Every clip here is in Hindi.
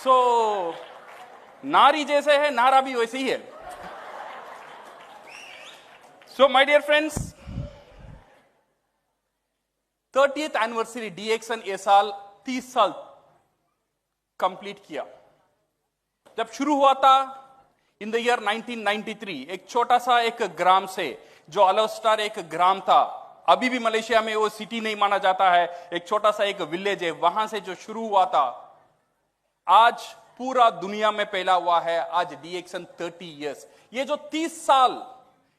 सो नारी जैसे है, नारा भी वैसे ही है. So my dear friends, 30th anniversary DXN ये साल 30 साल कंप्लीट किया. जब शुरू हुआ था इन द ईयर 1993, एक छोटा सा एक ग्राम से, जो अलोस्टार एक ग्राम था, अभी भी मलेशिया में वो सिटी नहीं माना जाता है, एक छोटा सा एक विलेज है, वहां से जो शुरू हुआ था, आज पूरा दुनिया में फैला हुआ है. आज डीएक्सन 30 इयर्स. ये जो 30 साल,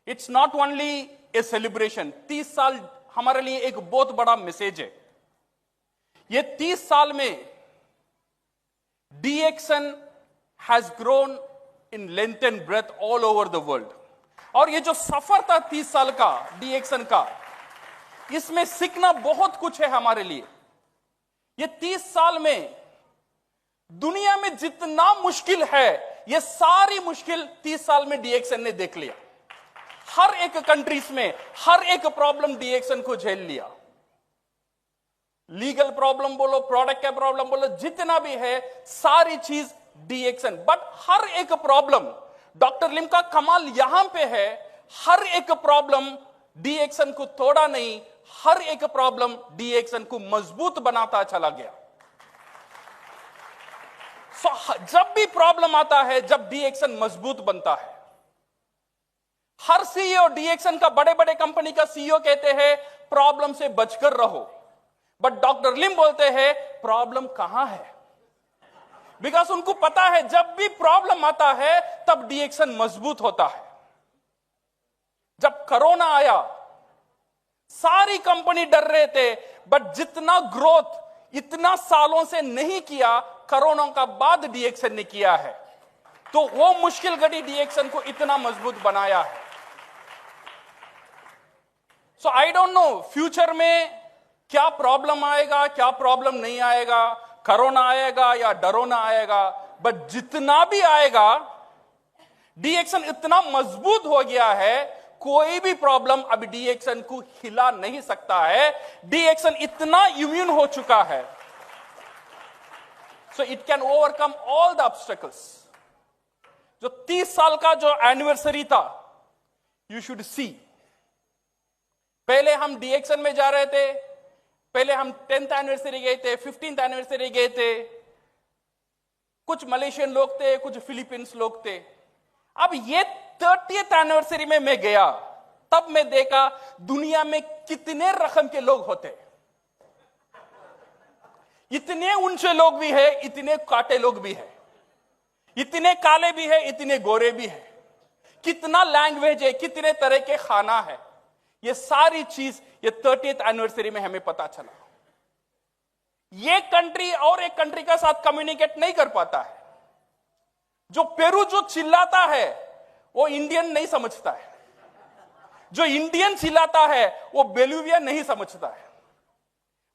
it's not only A celebration. 30 साल हमारे लिए एक बहुत बड़ा मैसेज है. ये 30 साल में DXN has grown in length and breadth all over the world. और ये जो सफर था 30 साल का डीएक्सन का, इसमें सीखना बहुत कुछ है हमारे लिए. ये 30 साल में दुनिया में जितना मुश्किल है, ये सारी मुश्किल 30 साल में डीएक्सन ने देख लिया. हर एक कंट्रीज में हर एक प्रॉब्लम डीएक्सन को झेल लिया. लीगल प्रॉब्लम बोलो, प्रोडक्ट का प्रॉब्लम बोलो, जितना भी है सारी चीज डीएक्सन. बट हर एक प्रॉब्लम, डॉक्टर लिम का कमाल यहां पे है, हर एक प्रॉब्लम डीएक्सन को तोड़ा नहीं, हर एक प्रॉब्लम डीएक्सन को मजबूत बनाता चला गया. जब भी प्रॉब्लम आता है, जब डीएक्सन मजबूत बनता है. हर सीईओ, डीएक्सन का बड़े बड़े कंपनी का सीईओ कहते हैं प्रॉब्लम से बचकर रहो. बट डॉक्टर लिम बोलते हैं प्रॉब्लम कहां है. बिकॉज उनको पता है जब भी प्रॉब्लम आता है तब डीएक्सन मजबूत होता है. जब कोरोना आया, सारी कंपनी डर रहे थे, बट जितना ग्रोथ इतना सालों से नहीं किया, कोरोना का बाद डीएक्सन ने किया है. तो वो मुश्किल घड़ी डीएक्सन को इतना मजबूत बनाया है. सो आई डोंट नो फ्यूचर में क्या प्रॉब्लम आएगा, क्या प्रॉब्लम नहीं आएगा, कोरोना आएगा या डरोना आएगा, बट जितना भी आएगा, डीएक्सन इतना मजबूत हो गया है, कोई भी प्रॉब्लम अब डीएक्सन को हिला नहीं सकता है. डीएक्सन इतना इम्यून हो चुका है, so it can overcome all the obstacles. जो 30 साल का जो एनिवर्सरी था, यू शुड सी. पहले हम डीएक्सन में जा रहे थे, पहले हम 10th एनिवर्सरी गए थे, 15th एनिवर्सरी गए थे, कुछ मलेशियन लोग थे, कुछ फिलीपींस लोग थे. अब ये 30th एनिवर्सरी में मैं गया, तब मैं देखा दुनिया में कितने रकम के लोग होते. इतने ऊंचे लोग भी है, इतने काटे लोग भी है, इतने काले भी है, इतने गोरे भी है, कितना लैंग्वेज है, कितने तरह के खाना है. ये सारी चीज ये 30th एनिवर्सरी में हमें पता चला. ये कंट्री और एक कंट्री के साथ कम्युनिकेट नहीं कर पाता है. जो पेरू जो चिल्लाता है वो इंडियन नहीं समझता है, जो इंडियन चिल्लाता है वो बोलिवियन नहीं समझता है.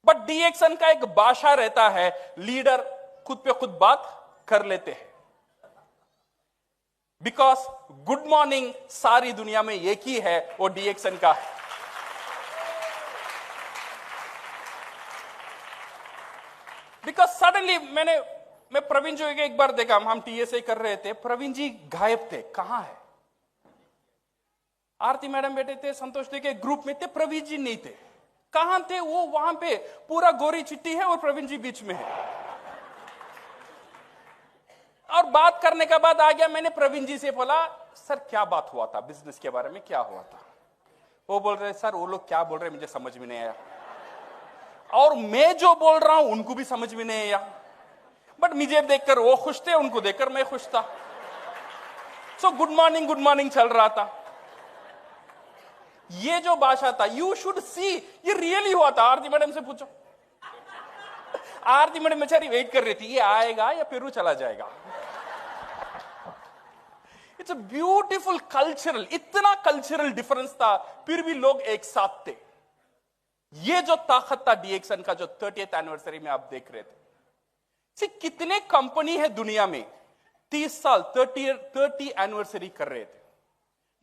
बट डीएक्सन का एक भाषा रहता है, लीडर खुद पे खुद बात कर लेते हैं. बिकॉज गुड मॉर्निंग सारी दुनिया में एक ही है, वो डीएक्सन का है. बिकॉज सडनली मैं प्रवीण जी को एक बार देखा, हम टीएसए कर रहे थे, प्रवीण जी गायब थे. कहां है? आरती मैडम बैठे थे, संतोष जी के ग्रुप में थे, प्रवीण जी नहीं थे. कहां थे वो? वहां पे पूरा गोरी चिट्टी है और प्रवीण जी बीच में है. और बात करने के बाद आ गया, मैंने प्रवीण जी से बोला, सर क्या बात हुआ था, बिजनेस के बारे में क्या हुआ था? वो बोल रहे, सर वो लोग क्या बोल रहे मुझे समझ में नहीं आया, और मैं जो बोल रहा हूं उनको भी समझ में नहीं आया. बट मुझे देखकर वो खुश थे, उनको देखकर मैं खुश था. सो गुड मॉर्निंग चल रहा था. ये जो भाषा था, यू शुड सी, ये रियली हुआ था. आरती मैडम से पूछो. आरती मैडम बेचारी वेट कर रही थी, ये आएगा या पेरू चला जाएगा. इट्स अ ब्यूटीफुल कल्चरल, इतना कल्चरल डिफरेंस था, फिर भी लोग एक साथ थे. ये जो ताकत था डीएक्सन का, जो 30th एनिवर्सरी में आप देख रहे थे. कितने कंपनी है दुनिया में 30 साल 30 एनिवर्सरी कर रहे थे.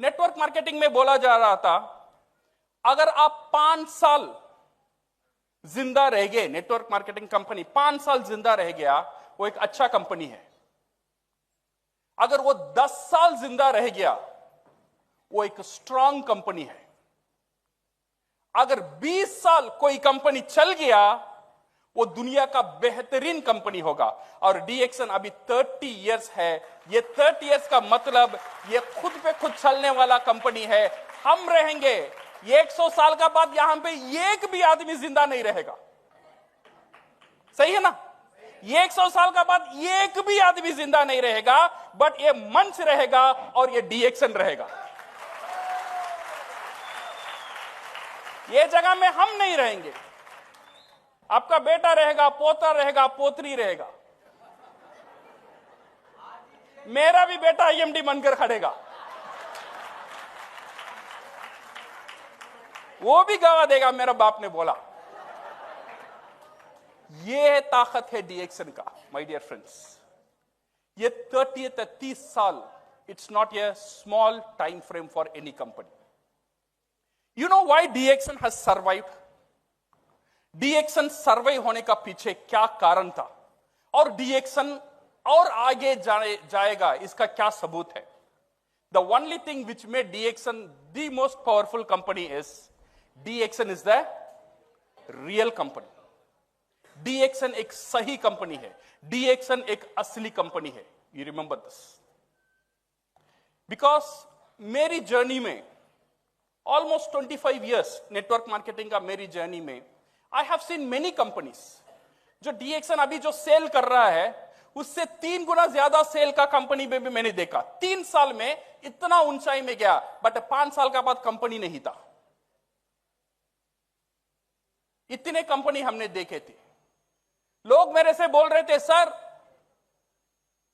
नेटवर्क मार्केटिंग में बोला जा रहा था, अगर आप 5 साल जिंदा रह गए, नेटवर्क मार्केटिंग कंपनी 5 साल जिंदा रह गया, वो एक अच्छा कंपनी है। अगर वो 10 साल जिंदा रह गया, वो एक स्ट्रांग कंपनी है। अगर 20 साल कोई कंपनी चल गया, वो दुनिया का बेहतरीन कंपनी होगा। और डीएक्सन अभी 30 इयर्स है। ये 30 इयर्स का मतलब ये खुद पे खुद चलने वाला कंपनी है। हम रहेंगे, ये 100 साल का बाद यहां पे एक भी आदमी जिंदा नहीं रहेगा। सही है ना? ये 100 साल का बाद एक भी आदमी जिंदा नहीं रहेगा, बट ये मंच रहेगा और ये डीएक्सन रहेगा। ये जगह में हम नहीं रहेंगे, आपका बेटा रहेगा, पोता रहेगा, पोतरी रहेगा। मेरा भी बेटा आईएमडी बनकर खड़ेगा, वो भी गवाह देगा, मेरा बाप ने बोला। ये ताकत है डीएक्सन का, माय डियर फ्रेंड्स। ये 30 साल, it's not a small time frame for any company. You know why DXN has survived? DXN survive होने का पीछे क्या कारण था, और डीएक्सन और आगे जाएगा, इसका क्या सबूत है? The only thing which made DXN the most powerful company is DXN is the real company. DXN एक सही कंपनी है, डीएक्सन एक असली कंपनी है। यू रिमेंबर दिस, बिकॉज मेरी जर्नी में ऑलमोस्ट 25 इयर्स नेटवर्क मार्केटिंग का, मेरी जर्नी में I have seen many companies. जो डीएक्सन अभी जो सेल कर रहा है, उससे 3 गुना ज्यादा सेल का कंपनी में भी मैंने देखा। 3 साल में इतना ऊंचाई में गया, बट 5 साल का बाद कंपनी नहीं था। इतने कंपनी हमने देखे थे। लोग मेरे से बोल रहे थे, सर,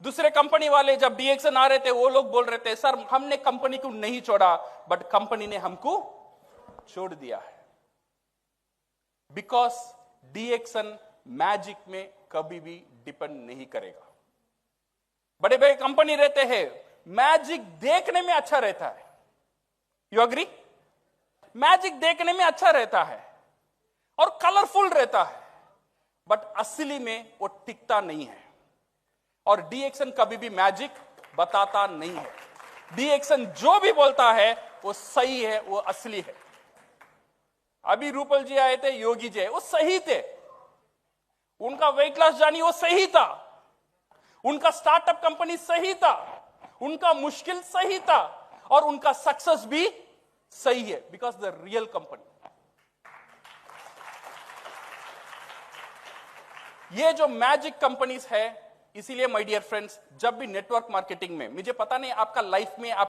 दूसरे कंपनी वाले जब डीएक्सन आ रहे थे, वो लोग बोल रहे थे, सर हमने कंपनी को नहीं छोड़ा, बट कंपनी ने हमको छोड़ दिया है। बिकॉज डीएक्सन मैजिक में कभी भी डिपेंड नहीं करेगा। बड़े बड़े कंपनी रहते हैं, मैजिक देखने में अच्छा रहता है। You agree? मैजिक देखने में अच्छा रहता है और कलरफुल रहता है, बट असली में वो टिकता नहीं है। और डीएक्सन कभी भी मैजिक बताता नहीं है। डीएक्सन जो भी बोलता है वो सही है, वो असली है। अभी रूपल जी आए थे, योगी जी आए, वो सही थे। उनका वेट लॉस जर्नी वो सही था, उनका स्टार्टअप कंपनी सही था, उनका मुश्किल सही था, और उनका सक्सेस भी सही है। Because the real company. ये जो मैजिक कंपनीज है, इसीलिए माय डियर फ्रेंड्स, जब भी नेटवर्क मार्केटिंग में, मुझे पता नहीं आपका लाइफ में आप